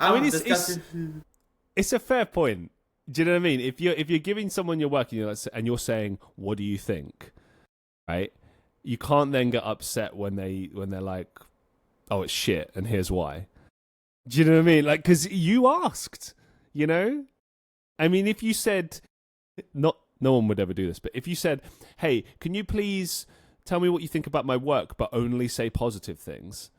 I mean, discussing. it's a fair point. Do you know what I mean? If you're giving someone your work and you're saying, "What do you think?" Right? You can't then get upset when they're like, "Oh, it's shit," and here's why. Do you know what I mean? Like, because you asked, you know. I mean, if you said, no one would ever do this, but if you said, "Hey, can you please tell me what you think about my work, but only say positive things,"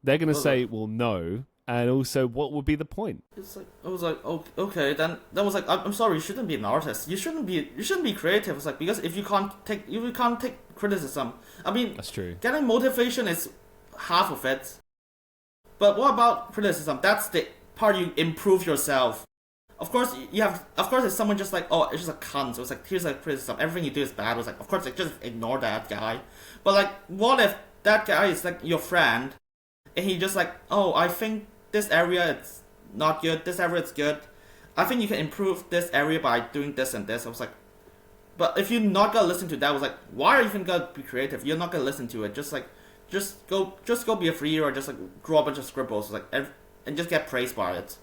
they're gonna say, "Well, no." And also, what would be the point? It's like I was like, oh, okay, then that was like, I'm sorry, you shouldn't be an artist. You shouldn't be creative. It's like because if you can't take criticism. I mean, That's true. Getting motivation is half of it. But what about criticism? That's the part you improve yourself. Of course, you have. Of course, if someone just like, oh, it's just a cunt. So it's like, here's a criticism. Everything you do is bad. It was like, of course, like, just ignore that guy. But like, what if that guy is like your friend, and he just like, oh, I think this area it's not good. This area it's good. I think you can improve this area by doing this and this. I was like, but if you're not gonna listen to that, I was like, why are you even gonna be creative? You're not gonna listen to it. Just go be a free or just like draw a bunch of scribbles, like, and just get praised by it.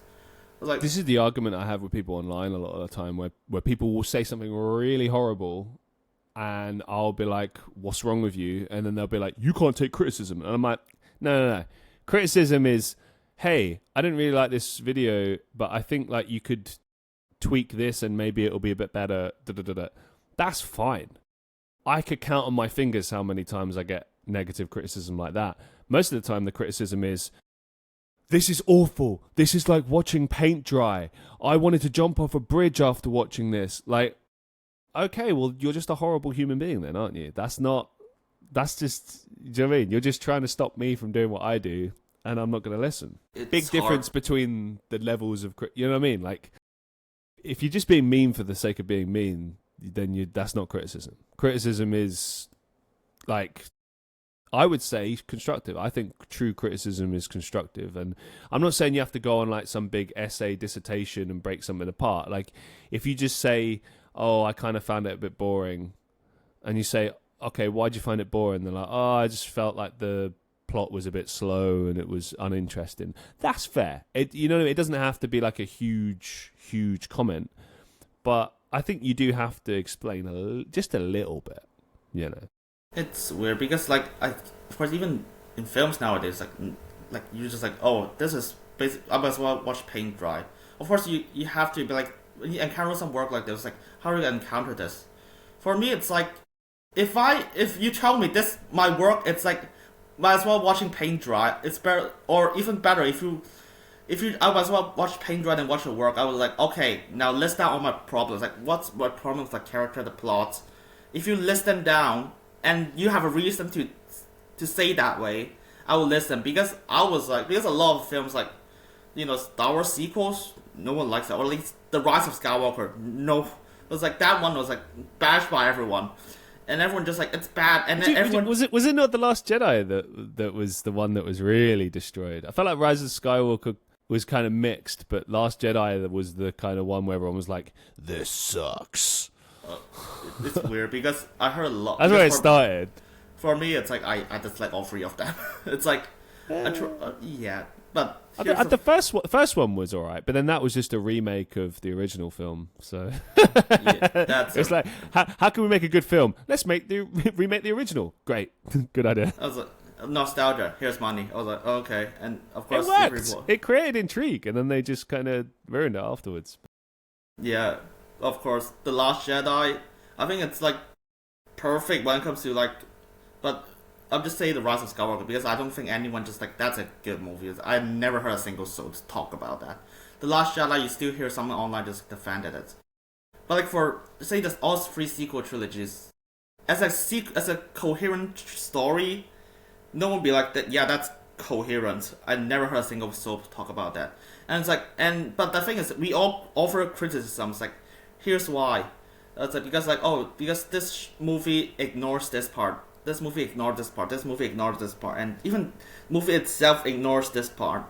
Like, this is the argument I have with people online a lot of the time, where people will say something really horrible, and I'll be like, "What's wrong with you?" And then they'll be like, "You can't take criticism." And I'm like, No. Criticism is, hey, I didn't really like this video, but I think like you could tweak this and maybe it'll be a bit better. That's fine. I could count on my fingers how many times I get negative criticism like that. Most of the time, the criticism is, "This is awful. This is like watching paint dry. I wanted to jump off a bridge after watching this." Like, okay, well, you're just a horrible human being then, aren't you? That's just, do you know what I mean? You're just trying to stop me from doing what I do, and I'm not going to listen. Big difference between the levels of, you know what I mean? Like, if you're just being mean for the sake of being mean, then that's not criticism. Criticism is, like, I would say constructive. I think true criticism is constructive. And I'm not saying you have to go on like some big essay dissertation and break something apart. Like, if you just say, "Oh, I kind of found it a bit boring," and you say, "Okay, why'd you find it boring?" They're like, "Oh, I just felt like the plot was a bit slow and it was uninteresting." That's fair. It doesn't have to be like a huge comment, but I think you do have to explain just a little bit, you know. It's weird because like of course even in films nowadays like you're just like, oh, this is basically, I might as well watch paint dry. Of course you have to be like, when you encounter some work like this, like, how do you encounter this? For me it's like, if you tell me this my work, it's like, might as well watching paint dry. It's better, or even better, if you I might as well watch paint dry than watch your work. I was like, okay, now list down all my problems. Like, what's my problems, the character, the plot. If you list them down and you have a reason to say that way, I will listen. Because I was like, because a lot of films like, Star Wars sequels, no one likes that, or at least The Rise of Skywalker, no, it was like, that one was like bashed by everyone. And everyone just like, it's bad. And then everyone was it not The Last Jedi that was the one that was really destroyed? I felt like Rise of Skywalker was kind of mixed, but Last Jedi was the kind of one where everyone was like, "This sucks." It's weird because I heard a lot. That's where it started. For me, it's like I dislike all three of them. It's like, yeah, but the first one was alright, but then that was just a remake of the original film. So it's like, how can we make a good film? Let's remake the original. Great, good idea. I was like, nostalgia. Here's money. I was like, okay, and of course it worked. It created intrigue, and then they just kind of ruined it afterwards. Yeah, of course, The Last Jedi. I think it's like perfect when it comes to like, but I'll just say The Rise of Skywalker because I don't think anyone just like, that's a good movie. I've never heard a single soul talk about that. The Last Jedi, you still hear someone online just defended it. But like for, say, there's all three sequel trilogies, as a coherent story, no one would be like that. Yeah, that's coherent. I never heard a single soul talk about that. And it's like, but the thing is, we all offer criticisms. Like, here's why. It's like, because this movie ignores this part. This movie ignored this part. This movie ignored this part, and even movie itself ignores this part.